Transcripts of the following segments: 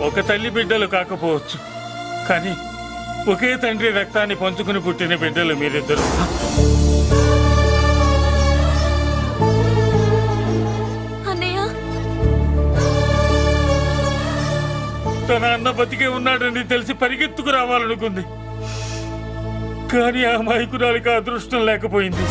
ఒక తల్లి బిడ్డలు కాకపోవచ్చు, కానీ ఒకే తండ్రి రక్తాన్ని పంచుకుని పుట్టిన బిడ్డలు మీరిద్దరు. తన అన్న బతికే ఉన్నాడని తెలిసి పరిగెత్తుకు రావాలనుకుంది, కానీ ఆ అమాయకురాలికి అదృష్టం లేకపోయింది.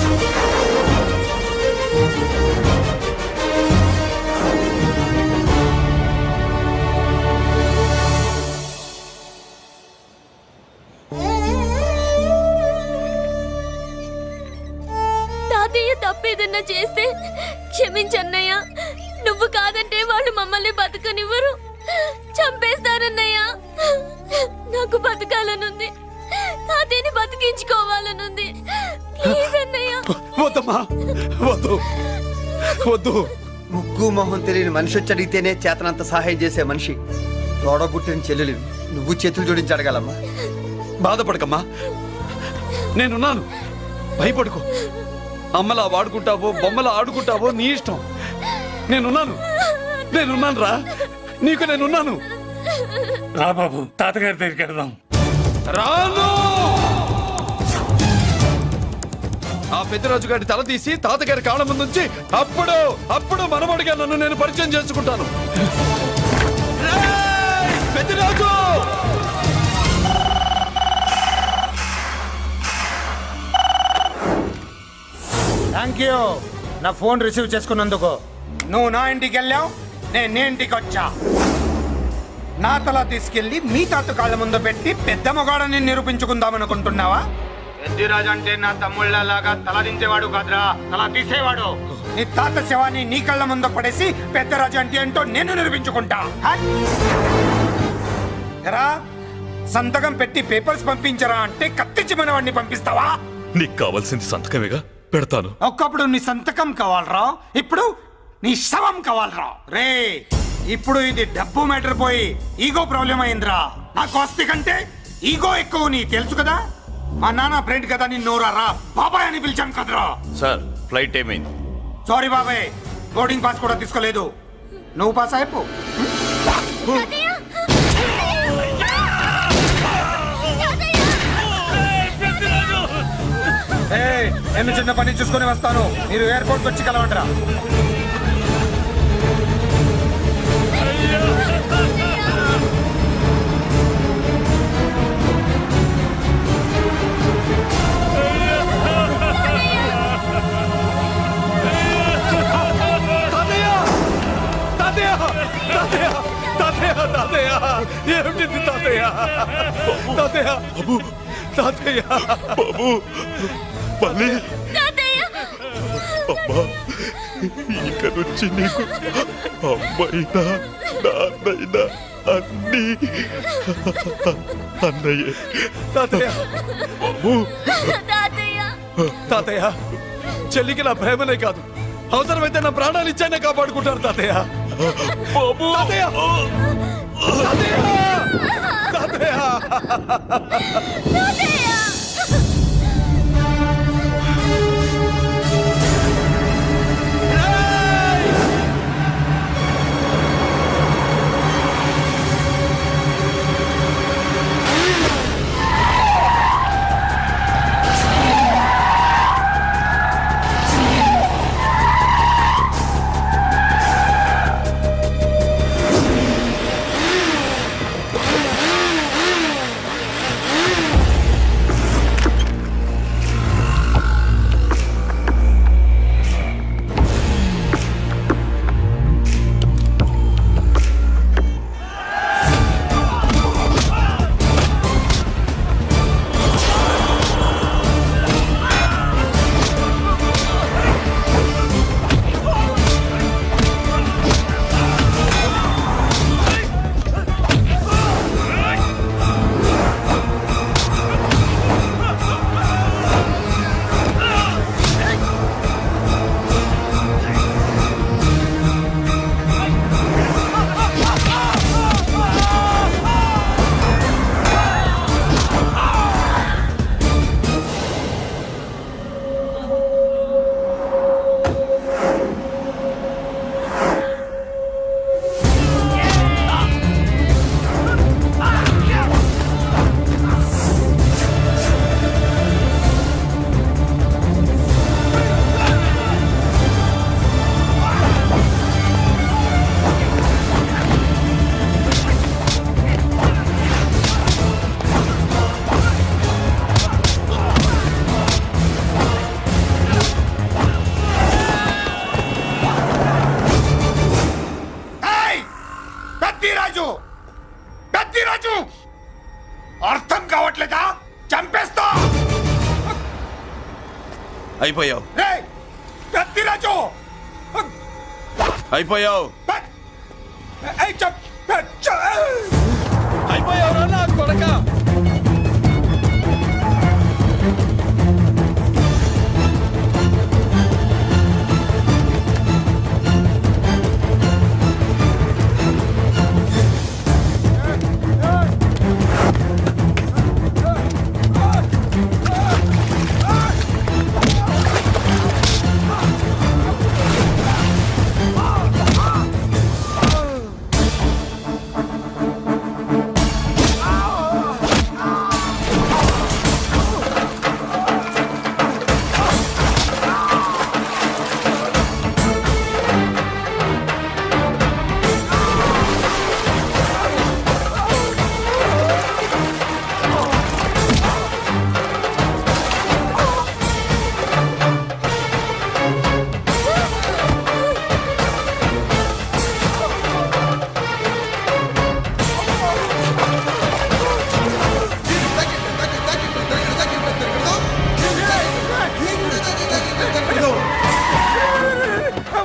తాతయ్య తప్పేదన్నా చేస్తే క్షమించన్నయ్య. నువ్వు కాదంటే వాళ్ళు మమ్మల్ని బతకనివ్వరు, చంపేస్తారన్నయ్య. నాకు బతకాలనుంది, తాతయ్యని బతికించుకోవాలనుంది. ప్లీజ్ అన్నయ్య. వద్దమ్మా, వద్దు వద్దు. ముగ్గు మొహం తెలియని మనిషి వచ్చి అడిగితేనే చేతనంత సహాయం చేసే మనిషి తోడబుట్టిన చెల్లెలు నువ్వు చేతులు జోడించి అడగాలమ్మా. బాధపడకమ్మా, నేనున్నాను. భయపడుకో. అమ్మలా వాడుకుంటావో బొమ్మలా ఆడుకుంటావో నీ ఇష్టం. నేనున్నాను రా, నీకు నేనున్నాను. రా బాబు, తాతగారి దగ్గరికి వెళ్దాం. రాను. ఆ పెద్దరాజు గారి తల తీసి తాతగారి కాళ్ళ ముందు ఉంచి అప్పుడు మనమడిగా నన్ను నేను పరిచయం చేసుకుంటాను. పెద్దరాజు! థ్యాంక్ యూ నా ఫోన్ రిసీవ్ చేసుకున్నందుకు. నువ్వు నా ఇంటికి వెళ్ళావు, నేను నీ ఇంటికి వచ్చా. నా తల తీసుకెళ్లి మీ తాత కాళ్ళ ముందు పెట్టి పెద్ద మొగాడని నిరూపించుకుందామనుకుంటున్నావా? పెద్దిరాజు అంటే నా తమ్ముళ్ళలాగా తల దించేవాడు కాదురా, తల తీసేవాడు. నీ తాత శవాన్ని నీ కళ్ళ ముందు పడేసి పెద్దరాజు అంటే ఏంటో నేను నిరూపించుకుంటా. ఎరా, సంతకం పెట్టి పేపర్స్ పంపించరా అంటే కత్తిచ్చి మనవాడిని పంపిస్తావా? నీకు కావాల్సింది సంతకమేగా, పెడతాను. ఒక్కప్పుడు నీ సంతకం కావాలరా, ఇప్పుడు నీ శవం కావాలరా. రే, ఇప్పుడు ఇది డబ్బు మ్యాటర్ పోయి ఈగో ప్రాబ్లం అయిందిరా. నాకు ఆస్తి కంటే ఈగో ఎక్కువ, నీ తెలుసు కదా. మా నాన్న ఫ్రెండ్ కదా, నిన్ను నోరారా బాబాయ్ అని పిలిచాను కదరా. సార్, ఫ్లైట్ ఏమైంది? సారీ బాబాయ్, బోర్డింగ్ పాస్ కూడా తీసుకోలేదు. నువ్వు పాస్ అయిపో. నేను చిన్న పని చూసుకొని వస్తాను, మీరు ఎయిర్పోర్ట్ వచ్చి కలవండిరా. ఏమిటి తాతయ్య? తాతయ్య బాబు, తాతయ్య బాబు, మళ్ళీ అమ్మా, ఇక నుంచి నీకు అమ్మైనా నాన్నైనా అన్నీ అన్నయ్యే. తాతయ్య బాబు, తాతయ్య చెల్లికి నా ప్రేమనే కాదు, అవసరమైతే నా ప్రాణాలు ఇచ్చానే కాపాడుకుంటారు తాతయ్య. బాబు, తాతయ్య, తాతయ్య, తాతయ్య. అయిపోయావు రే పెద్దిరాజు అయిపోయావు ఏయ్, చ- అయిపోయావు నా కొడక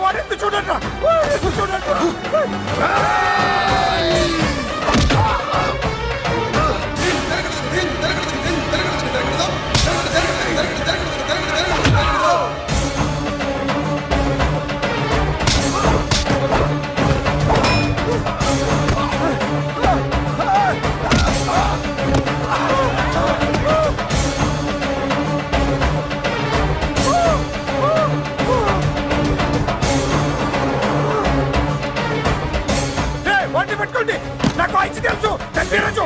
వాడెందుకు చూడండి చూడండి వాటిని పెట్టుకోండి నాకు వాయిస్ తెలుసు పెద్దిరాజు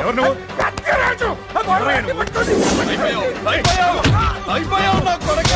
పెద్దిరాజు వాటిని పెట్టుకోండి అయిపోయావు నా కొడక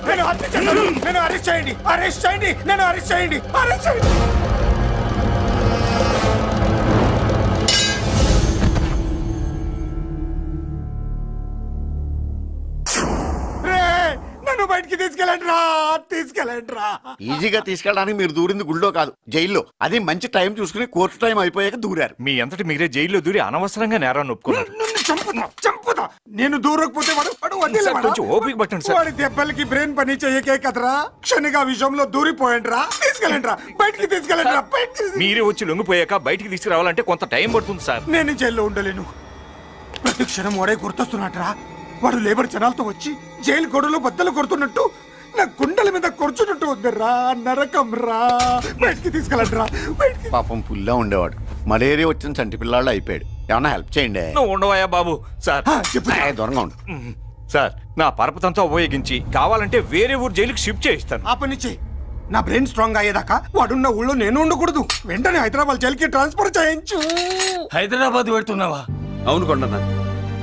నేను హత్య చేశాను నేను అరెస్ట్ చేయండి అరెస్ట్ చేయండి నేను అరెస్ట్ చేయండి అరెస్ట్ చేయండి రే, నన్ను బయటికి తీసుకెళ్ళండి రా తీసుకెళ్ళండి రా ఈజీగా తీసుకెళ్ళడానికి మీరు దూరింది గుళ్ళో కాదు జైల్లో అది మంచి టైం చూసుకుని కోర్టు టైం అయిపోయాక దూరారు మీ అంతటి మీరే జైల్లో దూరి అనవసరంగా నేరాన్ని ఒప్పుకున్నారు నన్ను చంపుతా నేను దూరకపోతే వాడు వదిలేవాడా? కొంచెం ఓపిక పట్టండి సార్. వాడి దెబ్బలకి బ్రెయిన్ పని చేయకే కదరా క్షణిగా విషయంలో దూరిపోయండి రా తీసుకెళ్ళండి రా బయటికి తీసుకెళ్ళండి రా మీరే వచ్చి లొంగిపోయాక బయటికి తీసుకురావాలంటే కొంత టైం పడుతుంది సార్. నేను జైల్లో ఉండలేను ప్రతి క్షణం వాడే గుర్తొస్తున్నట్రా వాడు లేబర్ జనాలతో వచ్చి జైలు గొడవలు బద్దలు కొడుతున్నట్టు నా గుండెల మీద కొడుచున్నట్టు ఉందిరా నరకం రా బయటికి తీసుకెళ్ళండి రా బయటికి పాపం పుల్లా ఉండేవాడు మలేరియా వచ్చిన చంటి పిల్లాళ్ళు అయిపోయాడు ఏమన్నా హెల్ప్ చేయండి నువ్వు ఉండవయ్యా బాబు. సార్ చెప్పు దూరంగా ఉండు సార్ నా పరపతంతా ఉపయోగించి కావాలంటే వేరే ఊరు జైలుకి షిఫ్ట్ చేయిస్తాను. ఆ పని చెయ్యి నా బ్రెయిన్ స్ట్రాంగ్ అయ్యేదాకా వాడున్న ఊళ్ళో నేను ఉండకూడదు వెంటనే హైదరాబాద్ జైలుకి ట్రాన్స్ఫర్ చేయించు హైదరాబాద్ పెడుతున్నావా? అవును కొండన్న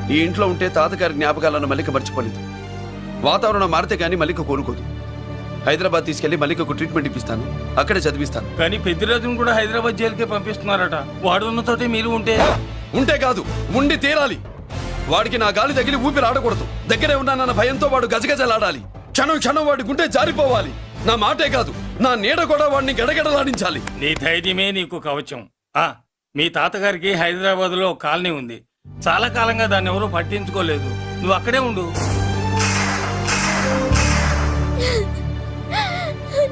ఈ ఇంట్లో ఉంటే తాతగారి జ్ఞాపకాలను మల్లిక మర్చిపోలేదు. వాతావరణం మారితే గానీ మల్లిక కోలుకోదు. హైదరాబాద్ తీసుకెళ్లి మల్లికకు ట్రీట్మెంట్ ఇప్పిస్తాను, అక్కడే చదివిస్తాను. కానీ పెద్దిరాజును కూడా హైదరాబాద్ జైలుకే పంపిస్తున్నారట. వాడు ఉన్న తోటి మీరు ఉంటే కాదు ఉండి తీరాలి. వాడికి నా గాలి తగిలి ఊపిరి ఆడకూడదు. దగ్గరే ఉన్నానన్న భయంతో వాడు గజగజలాడాలి. క్షణం క్షణం వాడి గుండె జారిపోవాలి. నా మాటే కాదు నా నీడ కూడా వాడిని గడగడలాడించాలి. నీ ధైర్యమే నీకు కవచం. మీ తాతగారికి హైదరాబాద్ లో కాలనీ ఉంది. చాలా కాలంగా దాన్ని ఎవరూ పట్టించుకోలేదు. నువ్వు అక్కడే ఉండు.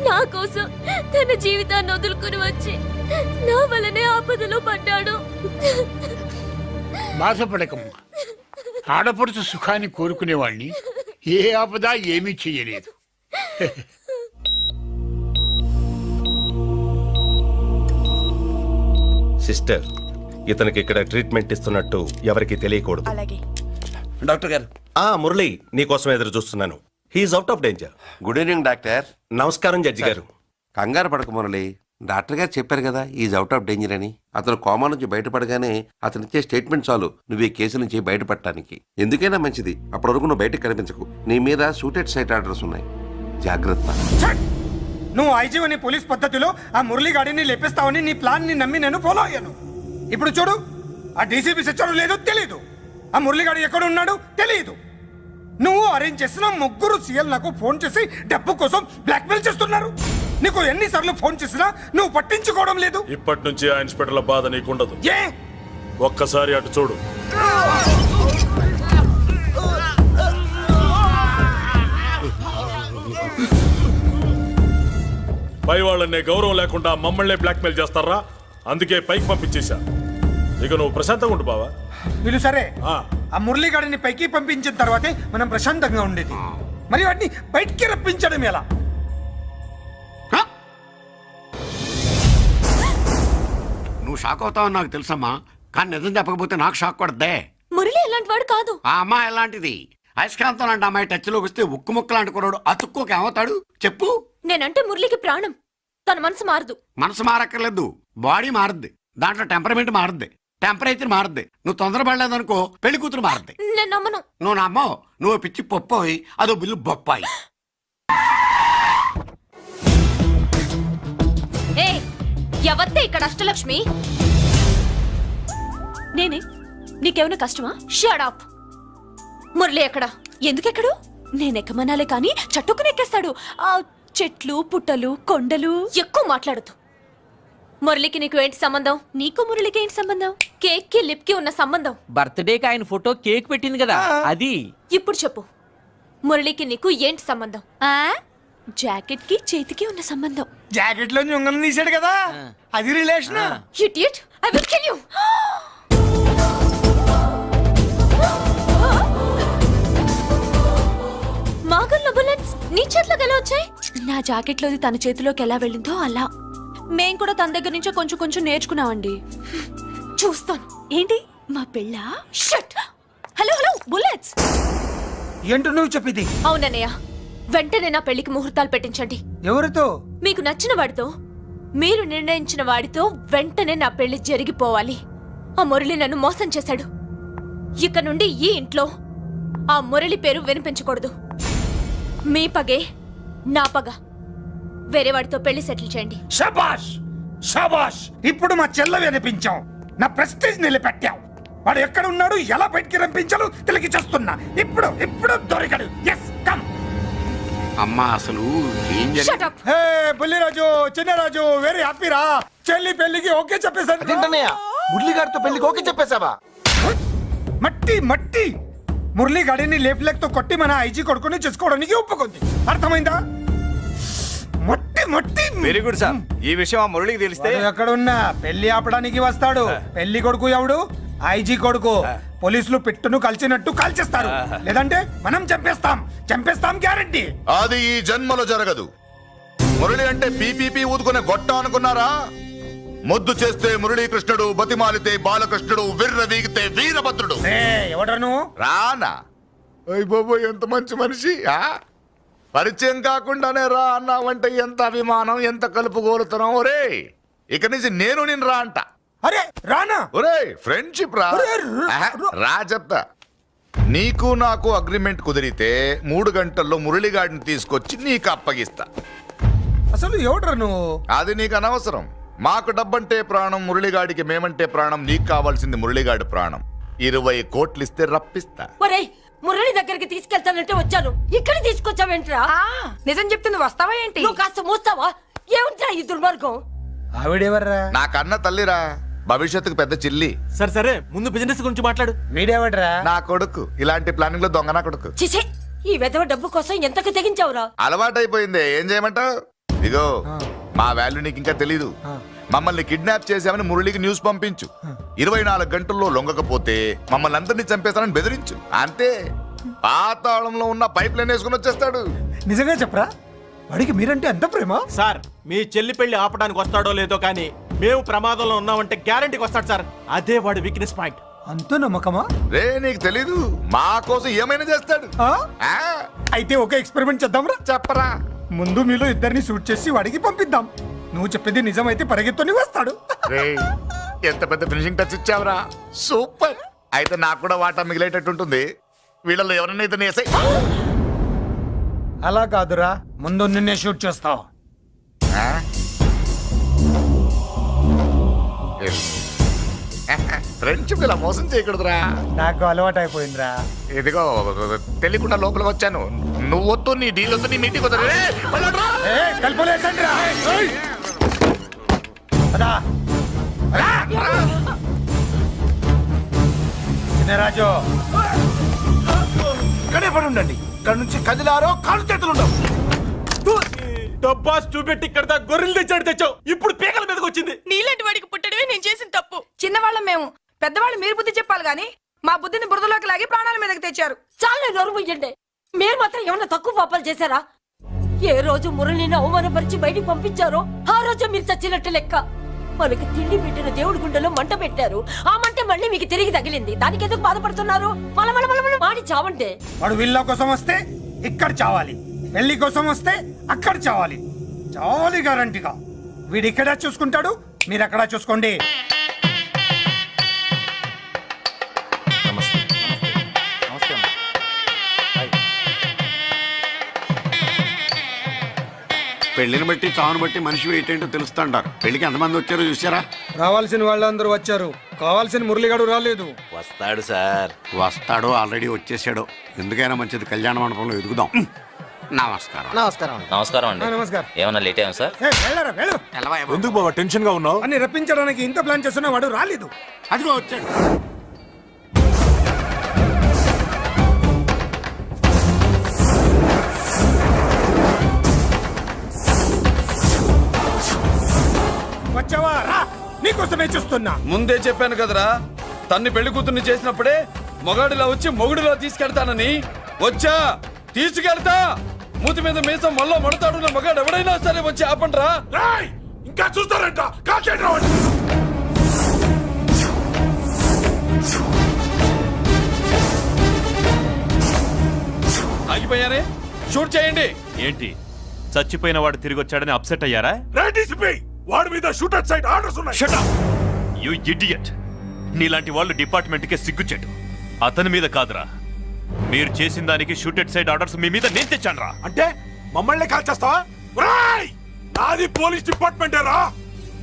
నా కోసం తన జీవితాన్ని వదులుకుని వచ్చి నా వల్లనే ఆపదలో పడ్డాడు. బాధపడకమ్మా ఆడపడుచు సుఖాన్ని కోరుకునేవాణ్ణి ఏ ఆపద ఏమీ చెయ్యలేదు. సిస్టర్, ఇతనికి ఇక్కడ ట్రీట్మెంట్ ఇస్తున్నట్టు ఎవరికి తెలియకూడదు. డాక్టర్ గారు. మురళి, నీకోసం ఎదురు చూస్తున్నాను. He is out of danger. Good evening doctor. నమస్కారం జడ్జి గారు. కంగారు పడక మురళి, డాక్టర్ గారు చెప్పారు కదా ఈజ్ అవుట్ ఆఫ్ డేంజర్ అని. అతను కోమా నుంచి బయటపడగానే అతను ఇచ్చే స్టేట్మెంట్ చాలు నువ్వు ఈ కేసు నుంచి బయటపడటానికి. ఎందుకైనా మంచిది, అప్పటి వరకు నువ్వు బయటకు కనిపించకు. నీ మీద షూటెడ్ సైట్ ఆర్డర్స్ ఉన్నాయి, జాగ్రత్త. ఛట్! నువ్వు ఐజీవని పోలీస్ పద్ధతిలో ఆ మురళి గాడిని లేపిస్తావని నీ ప్లాన్ ని నమ్మి నేను ఫాలో అయ్యాను. ఇప్పుడు చూడు, ఆ డీసీపీ సచ్చాడు లేదో తెలియదు, ఆ మురళిగాడు ఎక్కడ ఉన్నాడు తెలియదు. నువ్వు అరేంజ్ చేసిన ముగ్గురు సీఎల్ నాకు ఫోన్ చేసి డబ్బు కోసం బ్లాక్మెయిల్ చేస్తున్నారు. నీకు ఎన్నిసార్లు ఫోన్ చేసినా నువ్వు పట్టించుకోవడం లేదు. ఇప్పటి నుంచి ఆ ఇన్స్పెక్టర్ల బాధ నీకుండదు. ఏ ఒక్కసారి అటు చూడు. పై వాళ్ళనే గౌరవం లేకుండా మమ్మల్ని బ్లాక్మెయిల్ చేస్తారా? అందుకే పైకి పంపించేశా. ఇక నువ్వు ప్రశాంతంగా ఉండు బావా. వీళ్ళు సరే, ఆ. ఆ మురళిగాడిని పైకి పంపించిన తర్వాతే మనం ప్రశాంతంగా ఉండేది. మరి వాటిని బయటికి రప్పించడం ఎలా? నువ్వు షాక్ అవుతావని నాకు తెలుసమ్మా, కానీ నిజం చెప్పకపోతే నాకు షాక్ కొడద్దే. మురళి ఎలాంటి వాడు కాదు. ఆ అమ్మాయి ఎలాంటిది? అయస్కాంతం లాంటి అమ్మాయి టచ్లోకి వస్తే ఉక్కు ముక్క లాంటి కుర్రాడు అతుక్కోక ఏమవుతాడు చెప్పు? నేనంటే మురళికి ప్రాణం. తన మనసు మారదు. మనసు మారక్కర్లేదు, బాడీ మారుద్ది. దాంట్లో టెంపరమెంట్ మారుద్ది, టెంపరేచర్ మారుద్ది. నువ్వు తొందరపడలేదనుకో పెళ్లి కూతురు మారుద్ది. నేను నమ్మను. నువ్వు నమ్మవు, నువ్వు పిచ్చి పొప్పోయి అదో బిల్లు బొప్పాయి. ఏ ఎవత్తే ఇక్కడ అష్టలక్ష్మి? నేనే. నీకేమైనా కష్టమా? Shut up. మురళి ఎక్కడ? ఎందుకెక్కడు? నేనెక్కమనాలే కానీ చట్టుకుని ఎక్కేస్తాడు. ఆ చెట్లు పుట్టలు కొండలు. ఎక్కువ మాట్లాడదు. మురళికి నీకు ఏంటి సంబంధం? నీకు మురళికి ఏంటి సంబంధం? కేక్ కి లిప్ కి ఉన్న సంబంధం. బర్త్డేకి ఆయన ఫోటో కేక్ పెట్టింది కదా అది. ఇప్పుడు చెప్పు, మురళికి నీకు ఏంటి సంబంధం? జాకెట్ కి చేతికి ఉన్న సంబంధం. జాకెట్ లో ఉంగరం తీసాడు కదా, అది relation. Idiot, I will kill you. మాగల్లో బుల్లెట్స్ నీ చేతిలోకి ఎలా వచ్చాయి? నా జాకెట్ లోది తన చేతిలోకి ఎలా వెళ్ళిందో అలా. మేం కూడా తన దగ్గర నుంచే కొంచెం కొంచెం నేర్చుకున్నామండి. చూస్తాను. ఏంటి మా పెళ్ళ? షట్. Hello hello bullets. ఏంటో నువ్వు చెప్పింది? అవునన్నయ్య, వెంటనే నా పెళ్లికి ముహూర్తాలు పెట్టించండి. ఎవరితో? మీకు నచ్చిన వాడితో, మీరు నిర్ణయించిన వాడితో వెంటనే నా పెళ్లి జరిగిపోవాలి. ఆ మురళి నన్ను మోసం చేశాడు. ఇక నుండి ఈ ఇంట్లో ఆ మురళి పేరు వినిపించకూడదు. మీ పగే నా పగ. వేరే వాడితో పెళ్లి సెటిల్ చేయండి. శబాష్ శబాష్. ఇప్పుడు మా చెల్ల వినిపించాం, నా ప్రెస్టేజ్ నిలబెట్టావు. వాడు ఎక్కడ ఉన్నాడు, ఎలా బయటికి రంపించాలో తెలికి చేస్తున్నా. ఇప్పుడు ఇప్పుడు దొరికాడు. Yes come. అమ్మా అసలు ఏం Shut up. హే బుల్లిరాజు, చిన్నరాజు, వెరీ హ్యాపీ రా. చెల్లి పెళ్లికి ఓకే చెప్పేశాను. మురళిగారితో పెళ్లికి ఓకే చెప్పేశావా? మట్టి మట్టి. మురళి గాడిని లేఫ్ లెగ్ తో కొట్టి మన ఐజీ కొడుకుని చేసుకోవడానికి ఒప్పుకుంది. అర్థమైందా? మట్టి మట్టి. Very good sir. ఈ విషయం ఆ మురళికి తెలిస్తే వాడు ఎక్కడ ఉన్నా పెళ్లి ఆపడానికి వస్తాడు. పెళ్లి కొడుకు ఎవడు? ఐజీ కొడుకు. పోలీసులు పిట్టును కలిసినట్టు కాల్చేస్తారు, లేదంటే మనం చంపేస్తాం. చంపేస్తాం గ్యారంటీ. అది ఈ జన్మలో జరగదు. మురళి అంటే పీపీపీ ఊదుకునే గొట్ట అనుకున్నారా? ముద్దు చేస్తే మురళీకృష్ణుడు, బతిమాలితే బాలకృష్ణుడు, విర్ర వీగితే వీరభద్రుడు. ఎవడను? రానా? అయ్య బాబో, ఎంత మంచి మనిషి. పరిచయం కాకుండానే రా అన్నావంటే ఎంత అభిమానం, ఎంత కలుపుగోలుతున్నావు. ఒరే, ఇక నుంచి నేను నిన్ను రా అంట. అరే రానా? ఒరే, ఫ్రెండ్షిప్ రా. ఒరే, రా చెప్తా. నీకు నాకు అగ్రిమెంట్ కుదిరితే 3 గంటల్లో మురళిగాడిని తీసుకొచ్చి నీకు అప్పగిస్తా. అసలు ఎవడరా నువ్వు? అది నీకు అనవసరం. మాకు డబ్బంటే ప్రాణం, మురళిగాడికి మేమంటే ప్రాణం. నీకు కావాల్సింది మురళిగాడి ప్రాణం. 20 కోట్లు ఇస్తే రప్పిస్తా. ఒరేయ్, మురళి దగ్గరికి తీసుకెళ్తానంటే వచ్చాను. ఇక్కడ తీసుకొచ్చావేంట్రా? నిజం చెప్తే నువ్వు వస్తావా ఏంటి? నువ్వు కాస్త మూస్తావా? ఏమిట్రా ఈ దుర్మార్గం? ఆవిడెవర్రా? నా కన్న తల్లిరా, భవిష్యత్తుకు పెద్ద చిల్లి. సరే సరే, ముందు బిజినెస్ గురించి మాట్లాడు. వీడేవడ్రా? నా కొడుకు. ఇలాంటి ప్లానింగ్ లో దొంగ నా కొడుకు. చిసే, ఈ వెధవ డబ్బు కోసం ఎంతకు తెగించావురా? అలవాటైపోయింది, ఏం చేయమంటావు? ఇగో మా వాల్యూ నీకు ఇంకా తెలీదు. మమ్మల్ని కిడ్నాప్ చేశామని మురళికి న్యూస్ పంపించు. 24 గంటల్లో లొంగకపోతే మమ్మల్ని అందరినీ చంపేస్తానని బెదిరించు. అంతే, పాతాళంలో ఉన్న పైప్ లైన్ వేసుకుని వచ్చేస్తాడు. నిజంగా చెప్పరా? వాడికి మీరంటే ఎంత ప్రేమ? సార్ మీ చెల్లి పెళ్లి ఆపడానికి వస్తాడో లేదో కానీ మేము ప్రమాదంలో ఉన్నామంటే గ్యారంటీకి వస్తాడు సార్. అదే వాడి వీక్నెస్ పాయింట్. అంత నమ్మకమా? రే నీకు తెలీదు, మా కోసం ఏమైనా చేస్తాడు. ఆ, అయితే ఒక ఎక్స్పెరిమెంట్ చేద్దాంరా. చెప్పరా. ముందు మీలో ఇద్దరిని షూట్ చేసి వాడికి పంపిద్దాం. నువ్వు చెప్పేది నిజమైతే పరిగెత్తుని వస్తాడు. రే ఎంత పెద్ద ఫినిషింగ్ టచ్ ఇచ్చావురా, సూపర్. అయితే నాకు కూడా వాటా మిగిలేటట్టు ఉంటుంది. వీళ్ళలో ఎవరైనా ఇతను వేసాయి. అలా కాదురా, ముందు నిన్నే షూట్ చేస్తావు. ఫ్రెండ్షిప్ ఇలా మోసం చేయకూడదురా. నాకు అలవాటు అయిపోయిందిరా. ఇదిగో తెలియకుండా లోపలికి వచ్చాను. నువ్వు వద్దు, నీ డీల్ వద్దు, నీ మీటింగ్ వద్దు. కలుపులేసండిరా. రాజు ఇక్కడే పడి ఉండండి. ఇక్కడ నుంచి కదిలారో కాళ్ళు చేతులు ఉండవు. డబ్బాస్ చూపెట్టి ఇక్కడ దాకా గొర్రెలు తెచ్చాడు తెచ్చావు. ఇప్పుడు పీకల మీదకి వచ్చింది. నీలాంటి వాడికి పుట్టడమే నేను చేసిన తప్పు. చిన్నవాళ్ళం మేము, పెద్దవాళ్ళు మీరు బుద్ధి చెప్పాలి గాని మా బుద్ధిని బురదలోకి లాగి ప్రాణాల మీదకి తెచ్చారు. చాలా నోరుముయ్యండి. మీరు మాత్రం ఏమన్నా తక్కువ పాపాలు చేశారా? ఏ రోజు మురళిని అవమానపరిచి బయటికి పంపించారో ఆ రోజు మీరు చచ్చినట్టు లెక్క. మనకి తిండి పెట్టిన దేవుడి గుండెలో మంట పెట్టారు. ఆ మంట మళ్ళీ మీకు తిరిగి తగిలింది. దానికి ఎందుకు బాధపడుతున్నారు? మాడి చావంటే వాడు విల్లా కోసం వస్తే ఇక్కడ చావాలి, పెళ్లి కోసం వస్తే అక్కడ చావాలి. చావాలి గ్యారంటీగా. వీడు ఇక్కడ చూసుకుంటాడు, మీరు అక్కడ చూసుకోండి. పెళ్లిని బట్టి చావును బట్టి మనిషి ఏంటో తెలుస్తుంటారు. పెళ్లికి ఎంతమంది వచ్చారో చూసారా? రావాల్సిన వాళ్ళందరూ వచ్చారు, కావాల్సిన మురళిగాడు రాలేదు. వస్తాడు సార్, వస్తాడు. ఆల్రెడీ వచ్చేసాడు. ఎందుకైనా మంచిది కళ్యాణ మండపంలో ఎదుగుదాం. నమస్కారం. నమస్కారం. నమస్కారం అండి. నమస్కారం. ఏమన్నా లేట్ అయ్యాం సార్? ఎందుకు బాబా టెన్షన్ గా ఉన్నావు? అన్ని రప్పించడానికి ఇంత ప్లాన్ చేస్తున్నా వాడు రాలేదు. అదిగో వచ్చాడు. వచ్చావా? రా, నీకోసమే చూస్తున్నా. ముందే చెప్పాను కదరా, తన్ని పెళ్లి కూతుర్ని చేసినప్పుడే మొగాడిలా వచ్చి మొగుడిలో తీసుకెళ్తానని. వచ్చా, తీసుకెళ్తా. మూతి మీద మీసం మళ్ళా మడతాడున్న మగాడు ఎవడైనా సరే వచ్చి ఆపండ్రా. ఇంకా చూస్తారంట. ఆగిపోయారే, షూట్ చేయండి. ఏంటి చచ్చిపోయిన వాడు తిరిగి వచ్చాడని అప్సెట్ అయ్యారా? వాడి మీద షూటర్ సైడ్ ఆర్డర్స్ ఉన్నాయి. Shut up! You idiot! నీలాంటి వాళ్ళు డిపార్ట్మెంట్కే సిగ్గుచెట్టు. అతని మీద కాదురా, మీరు చేసిన దానికి షూటెడ్ సైడ్ ఆర్డర్స్ మీ మీద నేను తెచ్చాను రా. అంటే మమ్మల్ని కాల్ చేస్తావా? నాది పోలీస్ డిపార్ట్మెంట్ రా.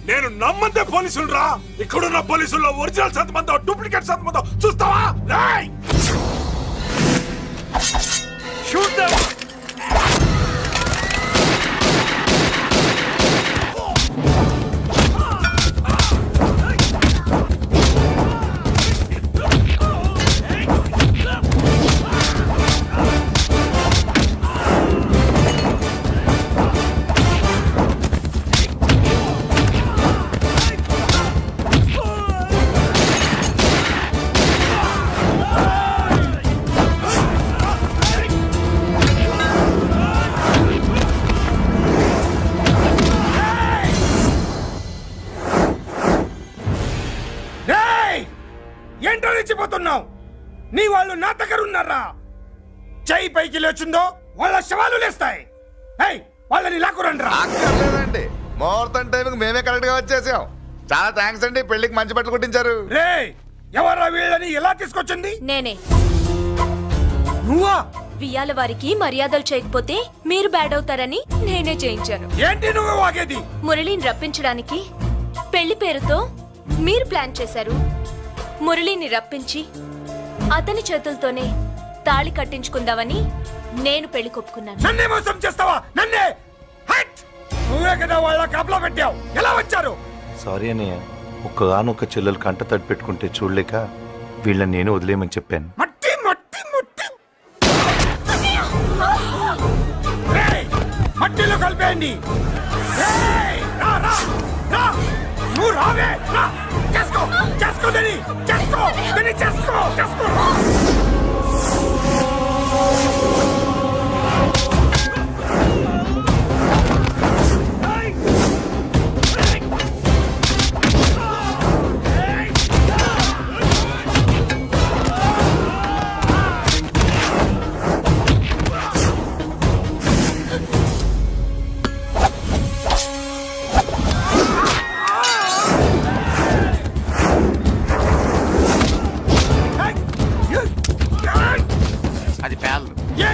నేను నమ్మందే పోలీసులు రా. ఇక్కడున్న పోలీసుల్లో ఒరిజినల్ సత్మంతో డూప్లికేట్ సత్మంతో చూస్తావా? Shoot them! ఏంటో రెచ్చిపోతున్నావు? నీ వాళ్ళు నా దగ్గర ఉన్నారా? చెయ్యి పైకి లేచుందో వాళ్ళ శవాలు లేస్తాయి. వాళ్ళని లాక్కురండి రా. అక్కర్లేదండి, ముహూర్తం టైంకి మేమే కరెక్ట్ గా వచ్చేసాం. చాలా థ్యాంక్స్ అండి, పెళ్లికి మంచి బట్టలు కుట్టించారు. రే, ఎవరా వీళ్ళని ఎలా తీసుకొచ్చింది? నేనే. నువ్వా? వియ్యాల వారికి మర్యాదలు చేయకపోతే మీరు బ్యాడ్ అవుతారని నేనే చేయించాను. ఏంటి నువ్వు వాగేది? మురళిని రప్పించడానికి పెళ్లి పేరుతో మీరు ప్లాన్ చేశారు. మురళిని రప్పించి అతని చేతులతోనే తాళి కట్టించుకుందామని నేను పెళ్లి కొప్పుకున్నాను. నన్నే మోసం చేస్తావా? నన్నే? నువ్వే కదా వాళ్ళ కాపలా పెట్టావు. ఎలా వచ్చారు? సారీ అన్నయ్య, ఒక్కగానొక్క చెల్లెలు కంట తడి పెట్టుకుంటే చూడలేక వీళ్ళని నేను వదిలేయమని చెప్పాను. మట్టి మట్టి మట్టి మట్టిలో కలిపేయండి. రా నువ్వు రావే రా చేసుకో చేసుకో దని చేసుకో దని చేసుకో చేసుకో అది పేర్లు ఏ